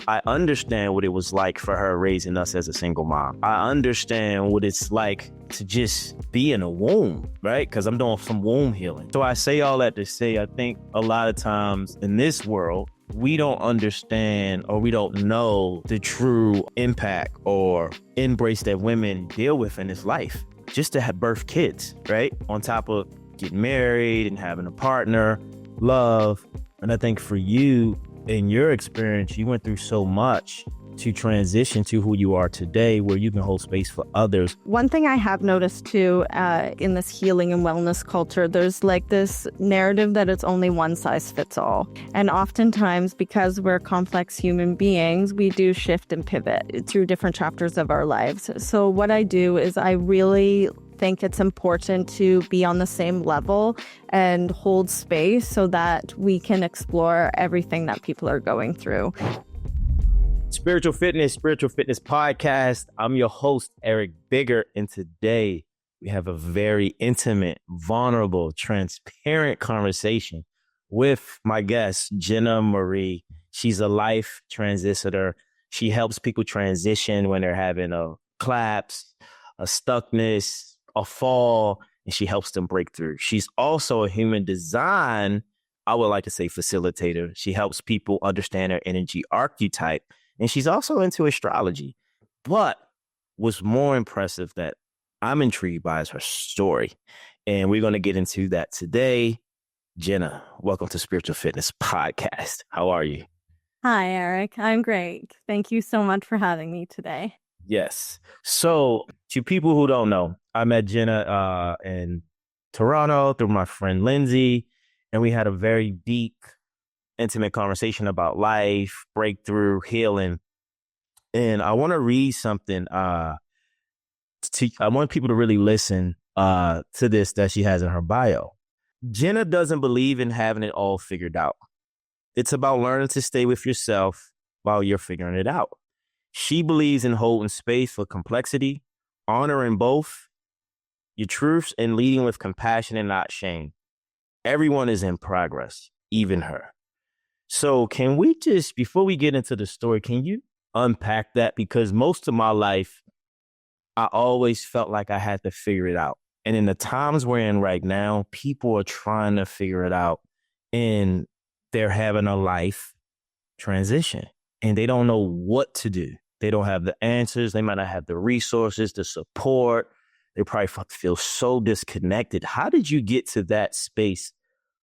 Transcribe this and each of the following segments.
I understand what it was like for her raising us as a single mom. I understand what it's like to just be in a womb, right? Because I'm doing some womb healing. So I say all that to say, I think a lot of times in this world, we don't understand or we don't know the true impact or embrace that women deal with in this life. Just to have birth kids, right? On top of getting married and having a partner, love. And I think for you, in your experience, you went through so much to transition to who you are today, where you can hold space for others. One thing I have noticed too, in this healing and wellness culture, there's like this narrative that it's only one size fits all. And oftentimes, because we're complex human beings, we do shift and pivot through different chapters of our lives. So what I do is I really think it's important to be on the same level and hold space so that we can explore everything that people are going through. Spiritual Fitness Podcast. I'm your host, Eric Bigger, and today we have a very intimate, vulnerable, transparent conversation with my guest, Jenna Marie. She's a life transitioner. She helps people transition when they're having a collapse, a stuckness, a fall, and she helps them break through. She's also a human design, I would like to say, facilitator. She helps people understand their energy archetype. And she's also into astrology. But what's more impressive that I'm intrigued by is her story. And we're going to get into that today. Jenna, welcome to Spiritual Fitness Podcast. How are you? Hi, Eric. I'm great. Thank you so much for having me today. Yes. So to people who don't know, I met Jenna in Toronto through my friend Lindsay, and we had a very deep, intimate conversation about life, breakthrough, healing. And I want to read something. I want people to really listen to this that she has in her bio. Jenna doesn't believe in having it all figured out. It's about learning to stay with yourself while you're figuring it out. She believes in holding space for complexity, honoring both your truths, and leading with compassion and not shame. Everyone is in progress, even her. So can we just, before we get into the story, can you unpack that? Because most of my life, I always felt like I had to figure it out. And in the times we're in right now, people are trying to figure it out and they're having a life transition and they don't know what to do. They don't have the answers. They might not have the resources, the support. They probably feel so disconnected. How did you get to that space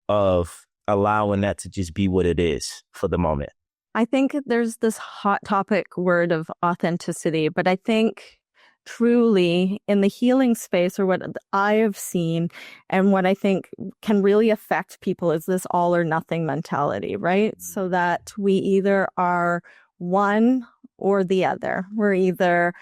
of allowing that to just be what it is for the moment? I think there's this hot topic word of authenticity, but I think truly in the healing space, or what I have seen and what I think can really affect people, is this all or nothing mentality, right? So that we either are one or the other. We're either,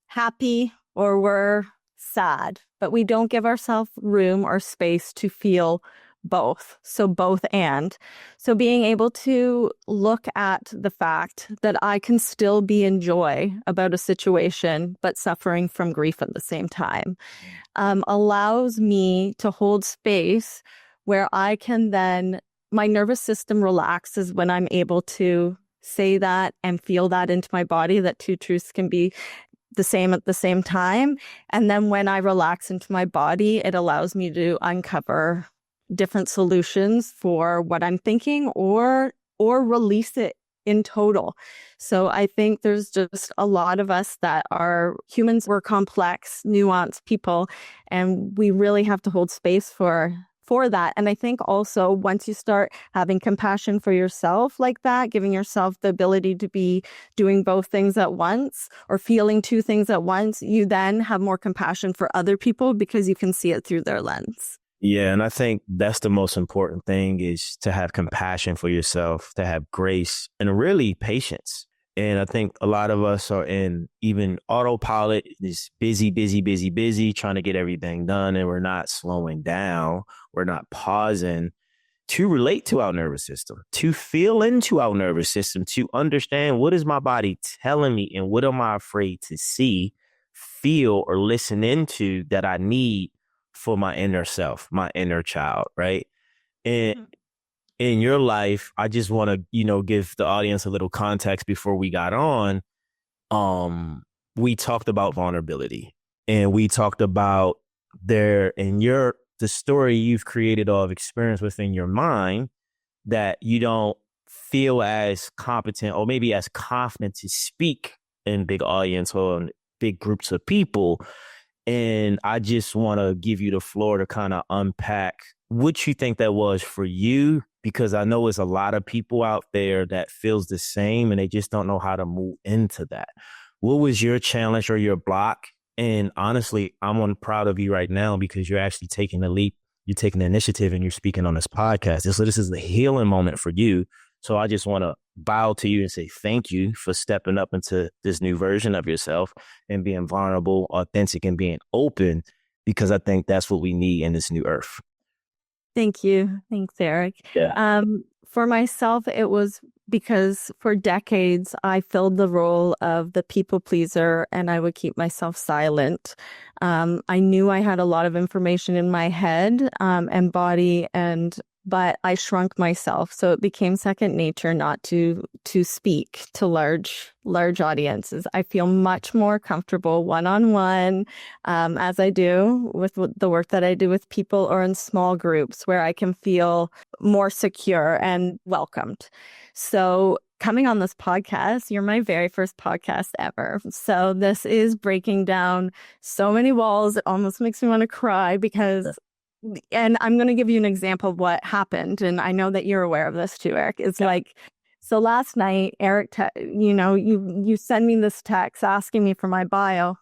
happy or we're sad, but we don't give ourselves room or space to feel both. So both and. So being able to look at the fact that I can still be in joy about a situation, but suffering from grief at the same time, allows me to hold space where I can then, my nervous system relaxes when I'm able to say that and feel that into my body, that two truths can be the same at the same time. And then when I relax into my body, it allows me to uncover different solutions for what I'm thinking or release it in total. So I think there's just a lot of us that are humans. We're complex, nuanced people, and we really have to hold space for that. And I think also once you start having compassion for yourself like that, giving yourself the ability to be doing both things at once or feeling two things at once, you then have more compassion for other people because you can see it through their lens. Yeah, and I think that's the most important thing, is to have compassion for yourself, to have grace and really patience. And I think a lot of us are in even autopilot, is busy, trying to get everything done. And we're not slowing down. We're not pausing to relate to our nervous system, to feel into our nervous system, to understand what is my body telling me and what am I afraid to see, feel, or listen into that I need for my inner self, my inner child, right? And in your life, I just want to, give the audience a little context before we got on. Um, we talked about vulnerability, and we talked about the story you've created of experience within your mind that you don't feel as competent or maybe as confident to speak in big audience or in big groups of people. And I just want to give you the floor to kind of unpack what you think that was for you, because I know there's a lot of people out there that feels the same and they just don't know how to move into that. What was your challenge or your block? And honestly, proud of you right now because you're actually taking the leap. You're taking the initiative and you're speaking on this podcast. So this is a healing moment for you. So I just want to bow to you and say thank you for stepping up into this new version of yourself and being vulnerable, authentic, and being open, because I think that's what we need in this new earth. Thank you. Thanks, Eric. Yeah. For myself, it was because for decades, I filled the role of the people pleaser and I would keep myself silent. I knew I had a lot of information in my head and body, but I shrunk myself. So it became second nature not to speak to large audiences. I feel much more comfortable one-on-one, as I do with the work that I do with people, or in small groups where I can feel more secure and welcomed. So coming on this podcast, you're my very first podcast ever. So this is breaking down so many walls. It almost makes me want to cry because, and I'm going to give you an example of what happened. And I know that you're aware of this too, Eric. It's like, so last night, Eric, you send me this text asking me for my bio.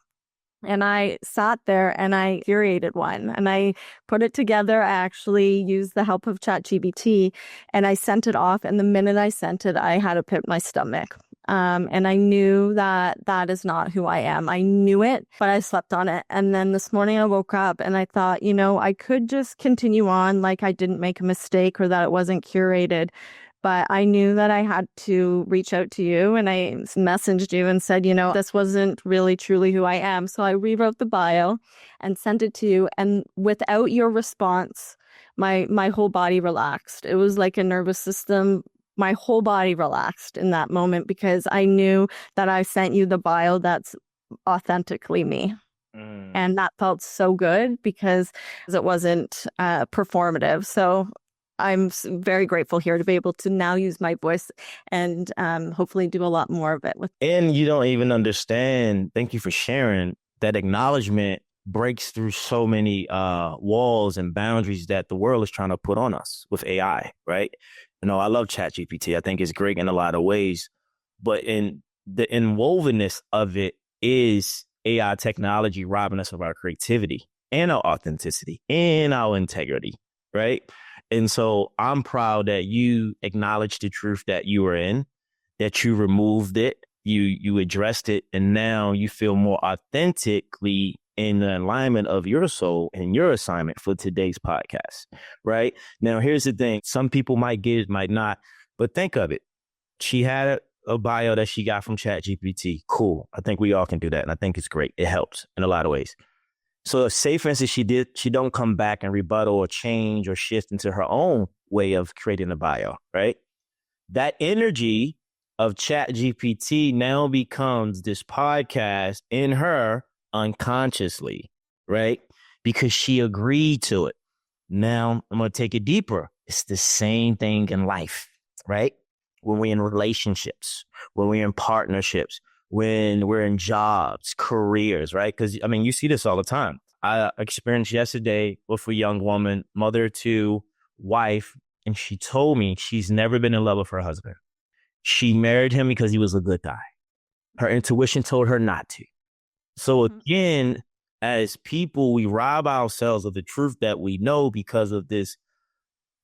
And I sat there and I curated one and I put it together. I actually used the help of ChatGPT and I sent it off. And the minute I sent it, I had a pit in my stomach. And I knew that is not who I am. I knew it, but I slept on it. And then this morning I woke up and I thought, I could just continue on like I didn't make a mistake or that it wasn't curated. But I knew that I had to reach out to you, and I messaged you and said, this wasn't really truly who I am. So I rewrote the bio and sent it to you. And without your response, my whole body relaxed. It was like a nervous system. My whole body relaxed in that moment because I knew that I sent you the bio that's authentically me. And that felt so good because it wasn't performative. So I'm very grateful here to be able to now use my voice and hopefully do a lot more of it. And you don't even understand. Thank you for sharing. That acknowledgement breaks through so many walls and boundaries that the world is trying to put on us with AI, right? I love ChatGPT. I think it's great in a lot of ways. But in the inwovenness of it is AI technology robbing us of our creativity and our authenticity and our integrity, right? And so I'm proud that you acknowledged the truth that you were in, that you removed it, you addressed it, and now you feel more authentically in the alignment of your soul and your assignment for today's podcast, right? Now, here's the thing. Some people might get it, might not, but think of it. She had a bio that she got from ChatGPT. Cool. I think we all can do that. And I think it's great. It helps in a lot of ways. So say, for instance, she don't come back and rebuttal or change or shift into her own way of creating a bio, right? That energy of ChatGPT now becomes this podcast in her unconsciously, right? Because she agreed to it. Now I'm going to take it deeper. It's the same thing in life, right? When we're in relationships, when we're in partnerships, when we're in jobs, careers, right? Because, you see this all the time. I experienced yesterday with a young woman, mother to wife, and she told me she's never been in love with her husband. She married him because he was a good guy. Her intuition told her not to. So again, as people, we rob ourselves of the truth that we know because of this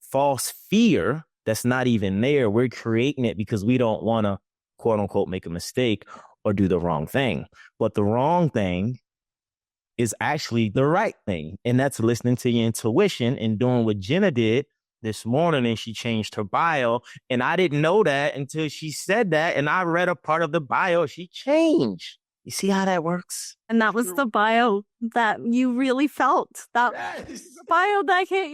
false fear that's not even there. We're creating it because we don't want to, quote unquote, make a mistake or do the wrong thing. But the wrong thing is actually the right thing. And that's listening to your intuition and doing what Jenna did this morning. And she changed her bio. And I didn't know that until she said that. And I read a part of the bio she changed. You see how that works? And that was the bio that you really felt. That Yes. bio that hit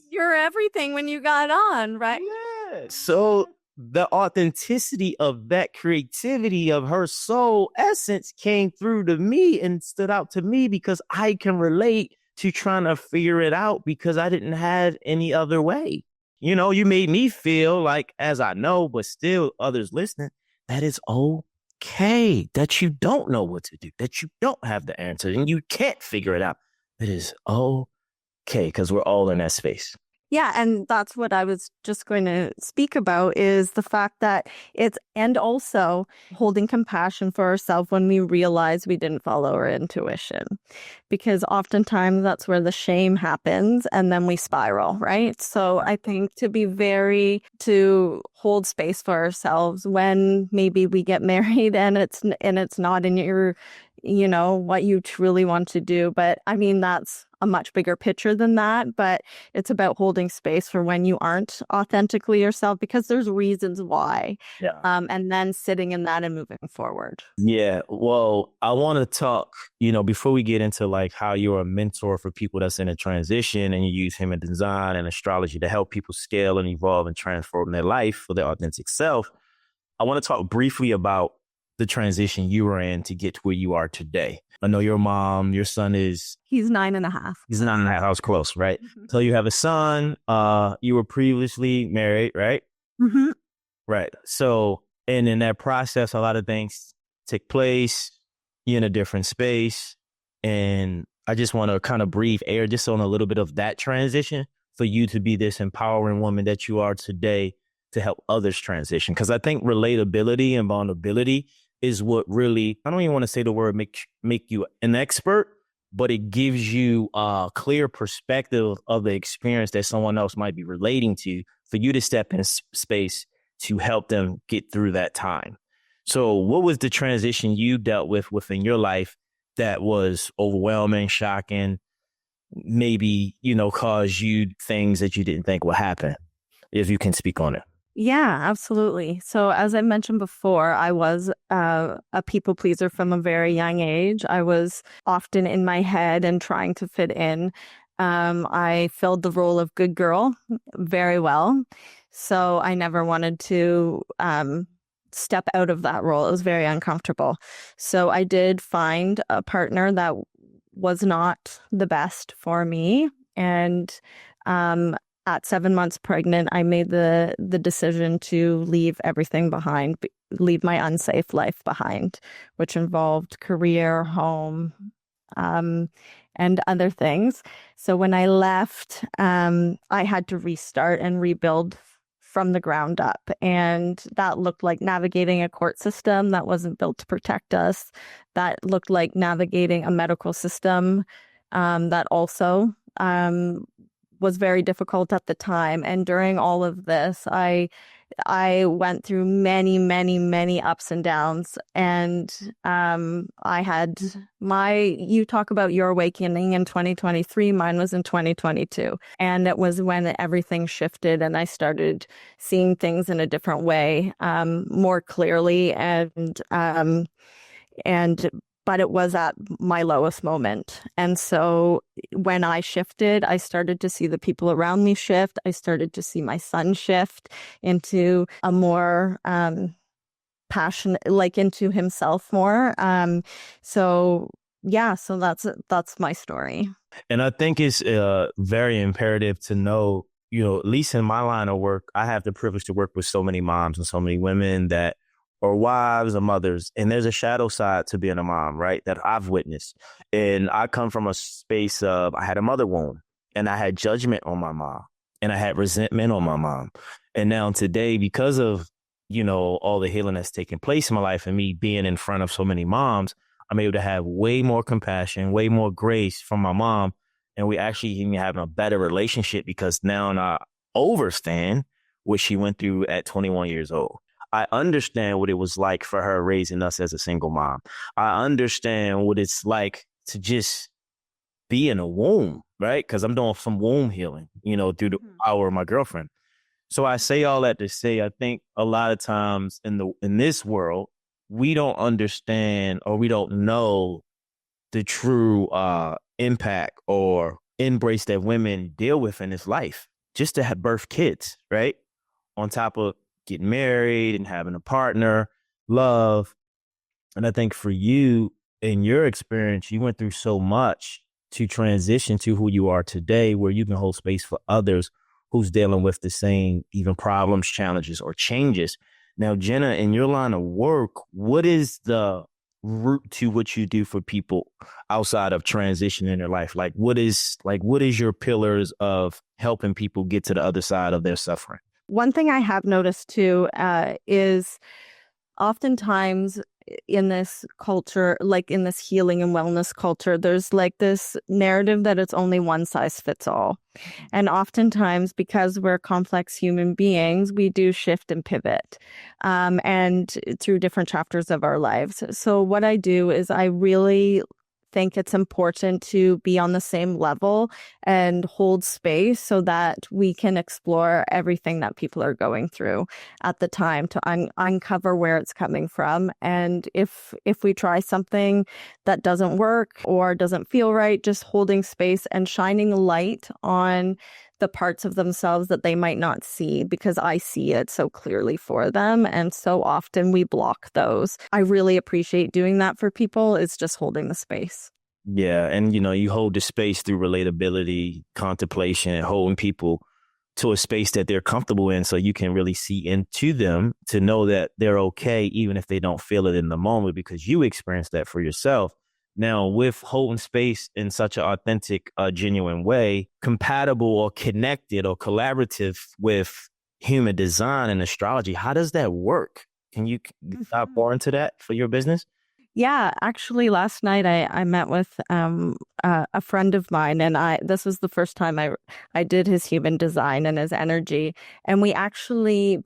your everything when you got on, right? Yeah. So the authenticity of that creativity of her soul essence came through to me and stood out to me because I can relate to trying to figure it out because I didn't have any other way. You know, you made me feel like, as I know, but still others listening, that is okay, that you don't know what to do, that you don't have the answer and you can't figure it out. It is okay because we're all in that space. Yeah, and that's what I was just going to speak about is the fact that and also holding compassion for ourselves when we realize we didn't follow our intuition. Because oftentimes that's where the shame happens and then we spiral, right? So I think to hold space for ourselves when maybe we get married and it's not in your, what you truly want to do. But I mean, that's a much bigger picture than that, but it's about holding space for when you aren't authentically yourself because there's reasons why. Yeah. And then sitting in that and moving forward. Yeah. Well, I want to talk, before we get into like how you're a mentor for people that's in a transition and you use human design and astrology to help people scale and evolve and transform their life for their authentic self. I want to talk briefly about the transition you were in to get to where you are today. I know your mom, your son He's 9.5. He's 9.5. I was close, right? Mm-hmm. So you have a son. You were previously married, right? Mm-hmm. Right. So, and in that process, a lot of things take place. You're in a different space. And I just want to kind of breathe air just on a little bit of that transition for you to be this empowering woman that you are today to help others transition. Because I think relatability and vulnerability is what really, I don't even want to say the word make you an expert, but it gives you a clear perspective of the experience that someone else might be relating to for you to step in space to help them get through that time. So what was the transition you dealt with within your life that was overwhelming, shocking, maybe, caused you things that you didn't think would happen, if you can speak on it? Yeah, absolutely. So as I mentioned before, I was a people pleaser from a very young age. I was often in my head and trying to fit in. I filled the role of good girl very well. So I never wanted to step out of that role. It was very uncomfortable. So I did find a partner that was not the best for me. And at 7 months pregnant, I made the decision to leave everything behind, leave my unsafe life behind, which involved career, home, and other things. So when I left, I had to restart and rebuild from the ground up. And that looked like navigating a court system that wasn't built to protect us. That looked like navigating a medical system that also was very difficult at the time. And during all of this, I went through many, many, many ups and downs. And I had you talk about your awakening in 2023, mine was in 2022. And it was when everything shifted and I started seeing things in a different way, more clearly. But it was at my lowest moment. And so when I shifted, I started to see the people around me shift. I started to see my son shift into a more passionate, like into himself more. So that's my story. And I think it's very imperative to know, at least in my line of work, I have the privilege to work with so many moms and so many women that or wives or mothers. And there's a shadow side to being a mom, right? That I've witnessed. And I come from a space of, I had a mother wound and I had judgment on my mom and I had resentment on my mom. And now today, because of, all the healing that's taking place in my life and me being in front of so many moms, I'm able to have way more compassion, way more grace from my mom. And we actually even having a better relationship because now I understand what she went through at 21 years old. I understand what it was like for her raising us as a single mom. I understand what it's like to just be in a womb, right? Because I'm doing some womb healing, through the power of my girlfriend. So I say all that to say, I think a lot of times in this world, we don't understand or we don't know the true impact or embrace that women deal with in this life just to have birth kids, right? On top of getting married and having a partner, love. And I think for you, in your experience, you went through so much to transition to who you are today, where you can hold space for others who's dealing with the same even problems, challenges, or changes. Now, Jenna, in your line of work, what is the root to what you do for people outside of transition in their life? What is your pillars of helping people get to the other side of their suffering? One thing I have noticed too is oftentimes in this culture, like in this healing and wellness culture, there's like this narrative that it's only one size fits all. And oftentimes, because we're complex human beings, we do shift and pivot and through different chapters of our lives. So what I do is I really think it's important to be on the same level and hold space so that we can explore everything that people are going through at the time to uncover where it's coming from. And if we try something that doesn't work or doesn't feel right, just holding space and shining light on the parts of themselves that they might not see, because I see it so clearly for them. And so often we block those. I really appreciate doing that for people. It's just holding the space. Yeah. And, you hold the space through relatability, contemplation, and holding people to a space that they're comfortable in so you can really see into them to know that they're okay, even if they don't feel it in the moment, because you experienced that for yourself. Now, with holding space in such an authentic, genuine way, compatible or connected or collaborative with human design and astrology, how does that work? Can you dive more into that for your business? Yeah, actually, last night I met with a friend of mine, and this was the first time I did his human design and his energy, and we actually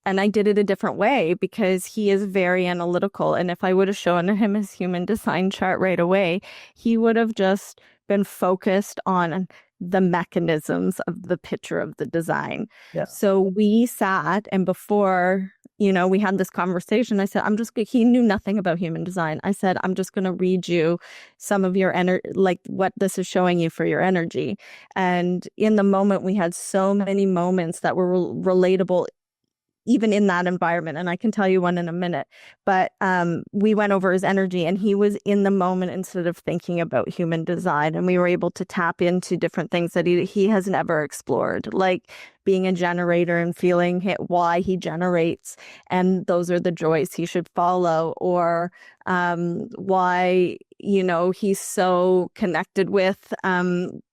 and I did it a different way because he is very analytical, and if I would have shown him his human design chart right away, he would have just been focused on the mechanisms of the picture of the design. Yeah. So we sat, and before we had this conversation. I said, he knew nothing about human design. I said, I'm just going to read you some of your energy, like what this is showing you for your energy. And in the moment, we had so many moments that were relatable even in that environment. And I can tell you one in a minute. But we went over his energy, and he was in the moment instead of thinking about human design. And we were able to tap into different things that he has never explored, like being a generator and feeling why he generates. And those are the joys he should follow, or why he's so connected with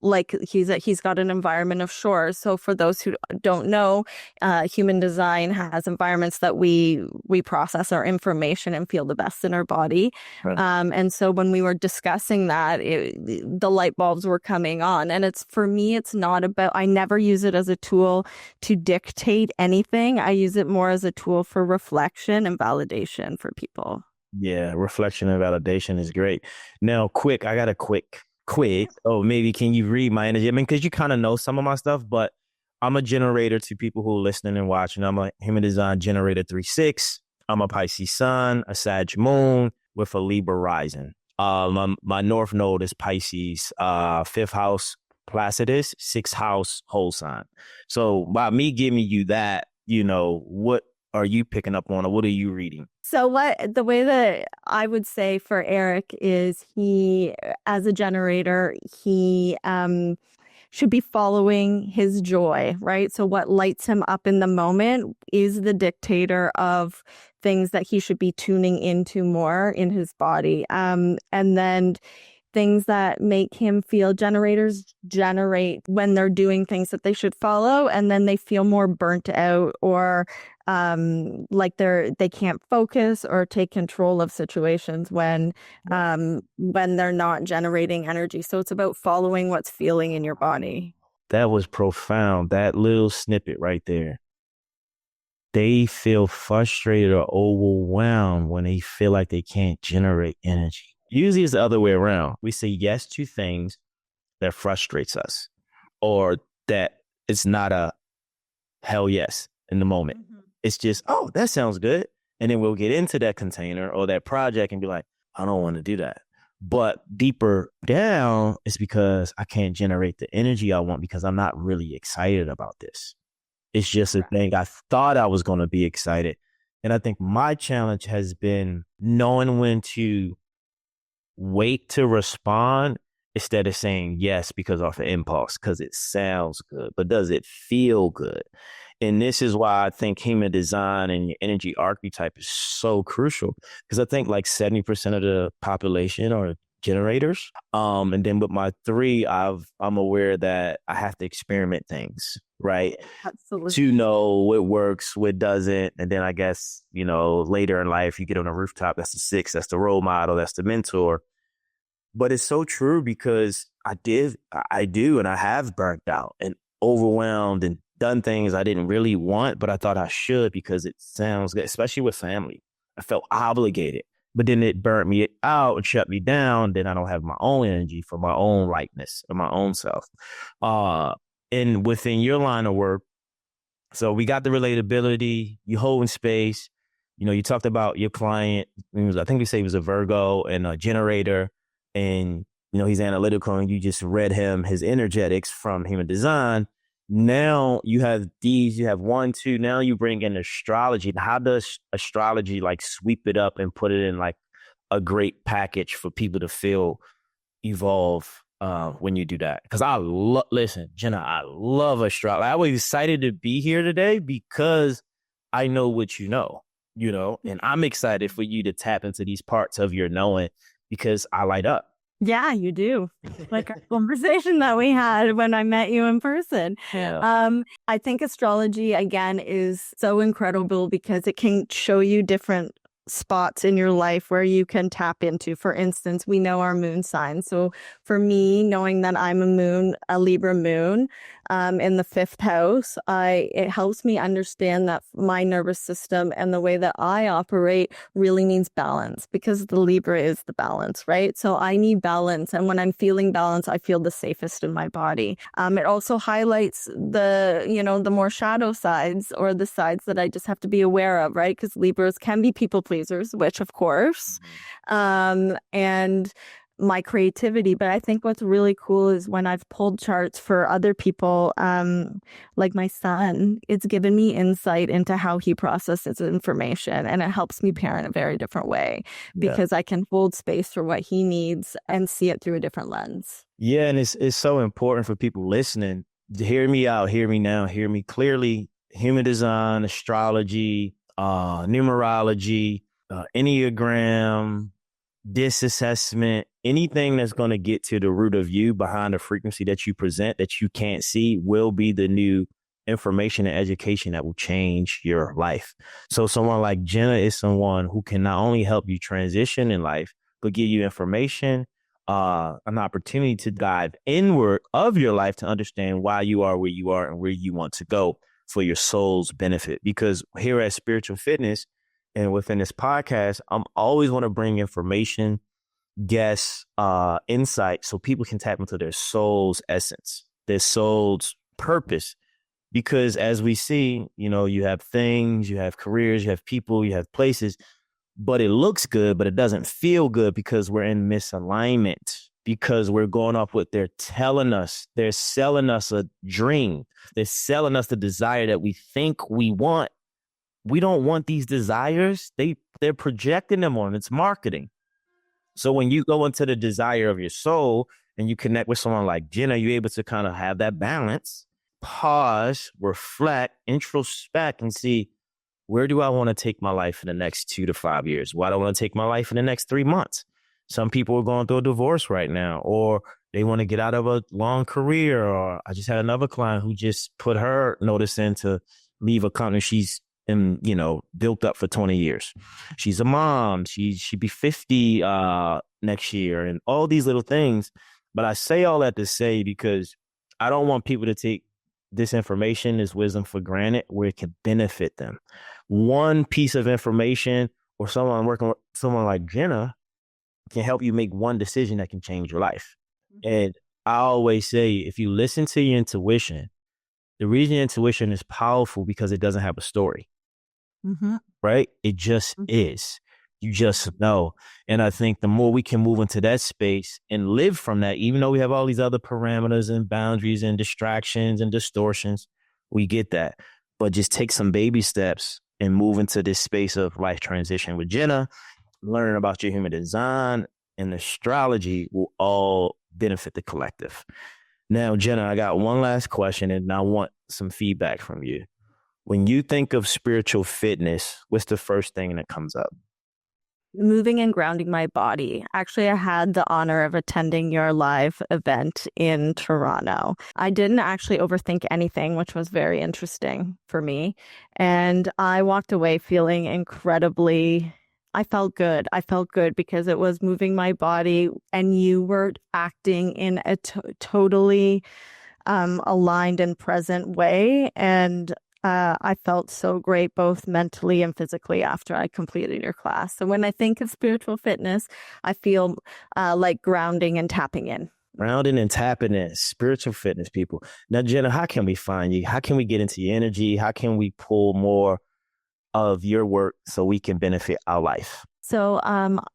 like he's got an environment of shores. So for those who don't know, human design has environments that we process our information and feel the best in our body. Right. And so when we were discussing that, the light bulbs were coming on. And for me, it's not about, I never use it as a tool to dictate anything. I use it more as a tool for reflection and validation for people. Yeah, reflection and validation is great. Now, I got a quick. Oh, maybe can you read my energy? I mean, because you kind of know some of my stuff, but I'm a generator to people who are listening and watching. I'm a human design generator 3/6. I'm a Pisces sun, a Sag moon with a Libra rising. My North Node is Pisces, fifth house Placidus, sixth house whole sign. So by me giving you that, what are you picking up on, or what are you reading? So the way that I would say for Eric is he, as a generator, he should be following his joy, right? So what lights him up in the moment is the dictator of things that he should be tuning into more in his body. And then things that make him feel, generators generate when they're doing things that they should follow, and then they feel more burnt out, or like they can't focus or take control of situations when they're not generating energy. So it's about following what's feeling in your body. That was profound. That little snippet right there. They feel frustrated or overwhelmed when they feel like they can't generate energy. Usually it's the other way around. We say yes to things that frustrates us, or that it's not a hell yes in the moment. Mm-hmm. It's just, oh, that sounds good. And then we'll get into that container or that project and be like, I don't want to do that. But deeper down, it's because I can't generate the energy I want because I'm not really excited about this. It's just a thing. I thought I was going to be excited. And I think my challenge has been knowing when to wait to respond instead of saying yes because off an impulse, because it sounds good, but does it feel good? And this is why I think human design and your energy archetype is so crucial, because I think like 70% of the population are generators. And then with my three, I'm aware that I have to experiment things, right? Absolutely. To know what works, what doesn't. And then I guess, later in life, you get on a rooftop, that's the six, that's the role model, that's the mentor. But it's so true because I do, and I have burnt out and overwhelmed and done things I didn't really want, but I thought I should because it sounds good, especially with family. I felt obligated, but then it burnt me out and shut me down. Then I don't have my own energy for my own likeness and my own self. And within your line of work, so we got the relatability, you holding space. You talked about your client. I think we say he was a Virgo and a generator, and he's analytical, and you just read his energetics from human design. Now you have these, you have 1, 2. Now you bring in astrology. How does astrology like sweep it up and put it in like a great package for people to feel evolve when you do that? Because listen, Jenna, I love astrology. I was excited to be here today because I know what and I'm excited for you to tap into these parts of your knowing because I light up. Yeah, you do. Like our conversation that we had when I met you in person. Yeah. I think astrology, again, is so incredible because it can show you different spots in your life where you can tap into. For instance, we know our moon sign. So for me, knowing that I'm a Libra moon, in the 5th house, it helps me understand that my nervous system and the way that I operate really needs balance, because the Libra is the balance, right? So I need balance. And when I'm feeling balance, I feel the safest in my body. It also highlights the more shadow sides, or the sides that I just have to be aware of, right? Because Libras can be people pleasers, which of course, and my creativity. But I think what's really cool is when I've pulled charts for other people, like my son, it's given me insight into how he processes information, and it helps me parent a very different way because I can hold space for what he needs and see it through a different lens. Yeah, and it's so important for people listening to hear me out, hear me now, hear me clearly. Human design, astrology, numerology, Enneagram, DISC assessment, anything that's going to get to the root of you behind the frequency that you present that you can't see will be the new information and education that will change your life. So someone like Jenna is someone who can not only help you transition in life, but give you information, an opportunity to dive inward of your life to understand why you are where you are and where you want to go for your soul's benefit. Because here at Spiritual Fitness and within this podcast, I'm always want to bring information, guests, insight, so people can tap into their soul's essence, their soul's purpose. Because as we see, you have things, you have careers, you have people, you have places, but it looks good, but it doesn't feel good because we're in misalignment, because we're going off what they're telling us. They're selling us a dream. They're selling us the desire that we think we want. We don't want these desires. They're projecting them on. It's marketing. So when you go into the desire of your soul and you connect with someone like Jenna, you're able to kind of have that balance, pause, reflect, introspect, and see, where do I want to take my life in the next 2 to 5 years? Why do I want to take my life in the next 3 months? Some people are going through a divorce right now, or they want to get out of a long career. Or I just had another client who just put her notice in to leave a company she's built up for 20 years. She's a mom. She'd be 50 next year, and all these little things. But I say all that to say, because I don't want people to take this information, this wisdom for granted, where it can benefit them. One piece of information, or someone working with someone like Jenna, can help you make one decision that can change your life. And I always say, if you listen to your intuition, the reason your intuition is powerful because it doesn't have a story. right? It just is. You just know. And I think the more we can move into that space and live from that, even though we have all these other parameters and boundaries and distractions and distortions, we get that. But just take some baby steps and move into this space of life transition with Jenna, learning about your human design and astrology will all benefit the collective. Now, Jenna, I got one last question and I want some feedback from you. When you think of spiritual fitness, what's the first thing that comes up? Moving and grounding my body. Actually, I had the honor of attending your live event in Toronto. I didn't actually overthink anything, which was very interesting for me. And I walked away feeling incredibly, I felt good. I felt good because it was moving my body and you were acting in a totally aligned and present way. And I felt so great, both mentally and physically, after I completed your class. So when I think of spiritual fitness, I feel like grounding and tapping in. Grounding and tapping in, spiritual fitness, people. Now, Jenna, how can we find you? How can we get into your energy? How can we pull more of your work so we can benefit our life? So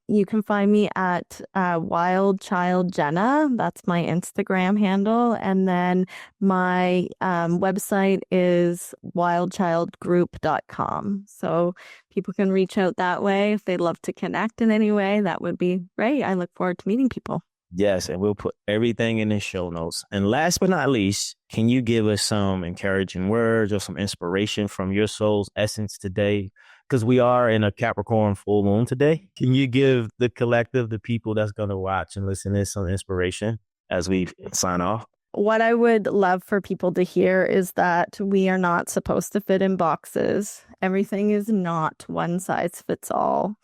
you can find me at Wild Child Jenna. That's my Instagram handle. And then my website is wildchildgroup.com. So people can reach out that way if they'd love to connect in any way. That would be great. I look forward to meeting people. Yes, and we'll put everything in the show notes. And last but not least, can you give us some encouraging words or some inspiration from your soul's essence today? Because we are in a Capricorn full moon today. Can you give the collective, the people that's going to watch and listen to some inspiration as we sign off? What I would love for people to hear is that we are not supposed to fit in boxes. Everything is not one size fits all.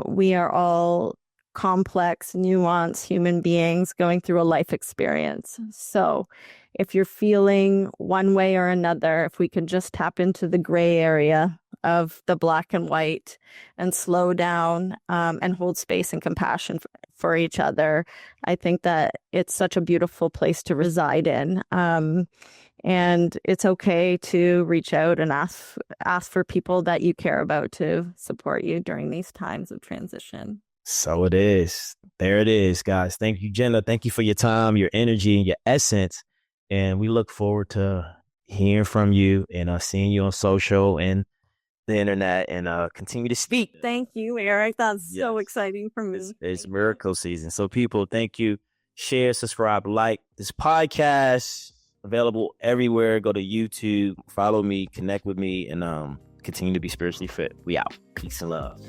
We are all complex, nuanced human beings going through a life experience. So if you're feeling one way or another, if we could just tap into the gray area of the black and white and slow down and hold space and compassion for each other, I think that it's such a beautiful place to reside in. And it's okay to reach out and ask for people that you care about to support you during these times of transition. So it is. There it is, guys. Thank you, Jenna. Thank you for your time, your energy, and your essence. And we look forward to hearing from you and seeing you on social and the internet and continue to speak. Thank you, Eric. That's so exciting for me. It's miracle season. So people, thank you. Share, subscribe, like this podcast. Available everywhere. Go to YouTube, follow me, connect with me, and continue to be spiritually fit. We out. Peace and love.